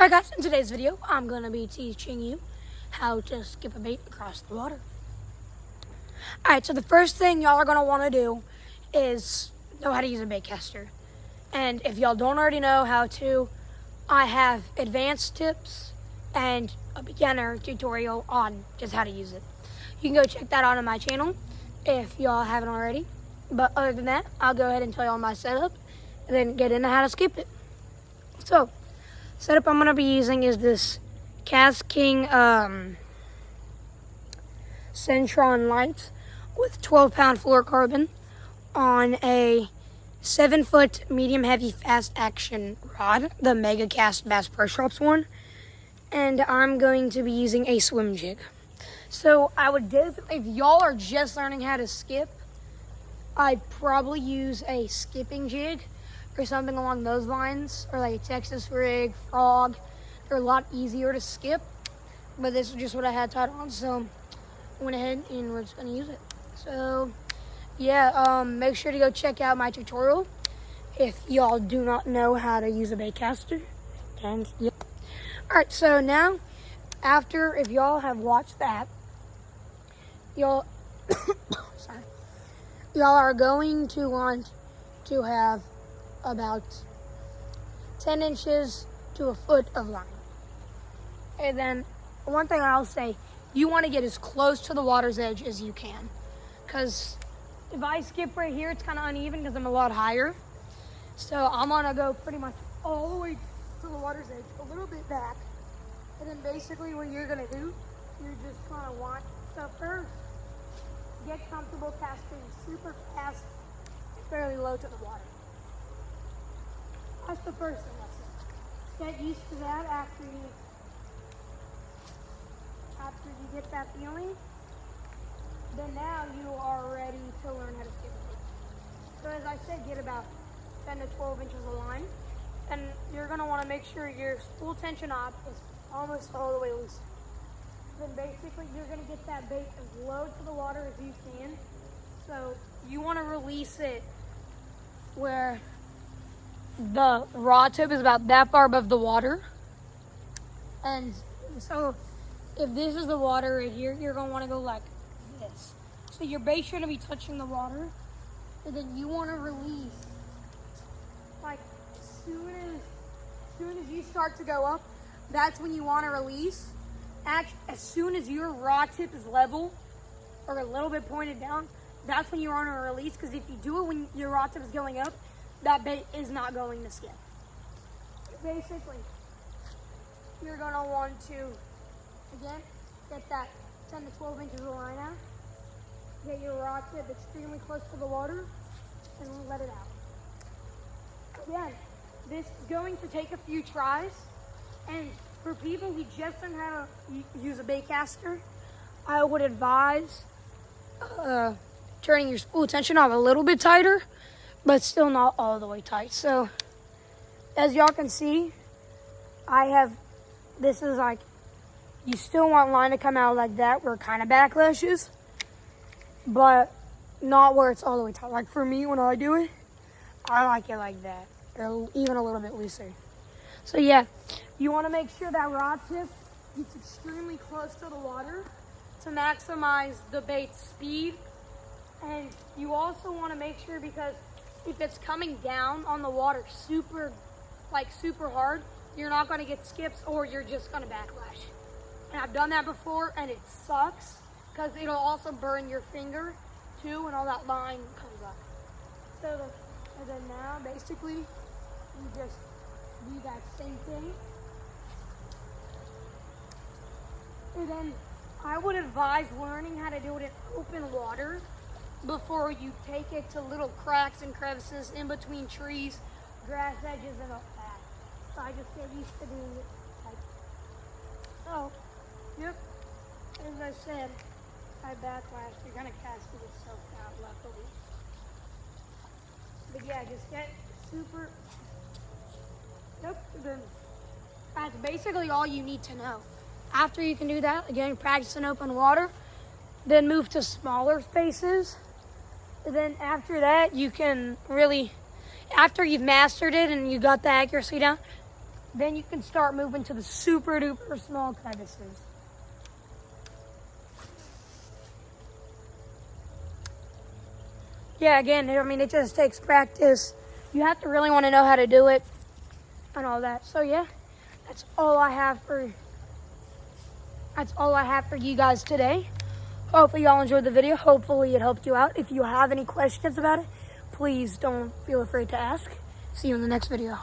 Alright guys, in today's video, I'm going to be teaching you how to skip a bait across the water. Alright, so the first thing y'all are going to want to do is know how to use a bait caster. And if y'all don't already know how to, I have advanced tips and a beginner tutorial on just how to use it. You can go check that out on my channel if y'all haven't already. But other than that, I'll go ahead and tell y'all my setup and then get into how to skip it. So, setup I'm going to be using is this KastKing Centron Light with 12-pound fluorocarbon on a 7-foot medium heavy fast action rod, the MegaCast Bass Pro Shops one, and I'm going to be using a swim jig. So I would definitely, if y'all are just learning how to skip, I'd probably use a skipping jig or something along those lines, or like a Texas rig, frog. They're a lot easier to skip, but this is just what I had tied on, so I went ahead and we're just gonna use it. So yeah, make sure to go check out my tutorial if y'all do not know how to use a bait caster. And yeah. All right, so now after, if y'all have watched that, y'all sorry, y'all are going to want to have about 10 inches to a foot of line. And then one thing I'll say, you want to get as close to the water's edge as you can, because if I skip right here, it's kind of uneven because I'm a lot higher. So I'm gonna go pretty much all the way to the water's edge, a little bit back, and then basically what you're gonna do, you're just gonna want to first get comfortable casting super fast, fairly low to the water. That's the first thing I said. Get used to that after you get that feeling. Then now you are ready to learn how to skip a bait. So as I said, get about 10 to 12 inches of line. And you're gonna wanna make sure your spool tension knob is almost all the way loose. Then basically you're gonna get that bait as low to the water as you can. So you wanna release it where the rod tip is about that far above the water. And so if this is the water right here, you're going to want to go like this. So your bait shouldn't be touching the water. And then you want to release like as soon as you start to go up, that's when you want to release. As soon as your rod tip is level or a little bit pointed down, that's when you want to release, because if you do it when your rod tip is going up, that bait is not going to skip. Basically, you're going to want to, again, get that 10 to 12 inches of line out. Get your rod tip extremely close to the water and let it out. Again, this is going to take a few tries. And for people who just learn how to use a bait caster, I would advise turning your spool tension knob a little bit tighter, but still not all the way tight. So as y'all can see, this is like, you still want line to come out like that where it kind of backlashes, but not where it's all the way tight. Like for me, when I do it, I like it like that, or even a little bit looser. So yeah, you want to make sure that rod tip gets extremely close to the water to maximize the bait's speed. And you also want to make sure, because if it's coming down on the water super hard, you're not going to get skips, or you're just going to backlash. And I've done that before, and it sucks, because it'll also burn your finger too when all that line comes up. And then now basically you just do that same thing. And then I would advise learning how to do it in open water before you take it to little cracks and crevices in between trees, grass edges, and all that. So I just get used to doing it like so. Yep, as I said, I backlashed. You're gonna cast it itself out, luckily. But yeah, just get super. Yep, then that's basically all you need to know. After you can do that, again, practice in open water, then move to smaller spaces. And then after that, you can really, after you've mastered it and you got the accuracy down, then you can start moving to the super duper small crevices. Yeah, again, I mean, it just takes practice. You have to really want to know how to do it and all that. So yeah, that's all I have for you guys today. Hopefully y'all enjoyed the video. Hopefully it helped you out. If you have any questions about it, please don't feel afraid to ask. See you in the next video.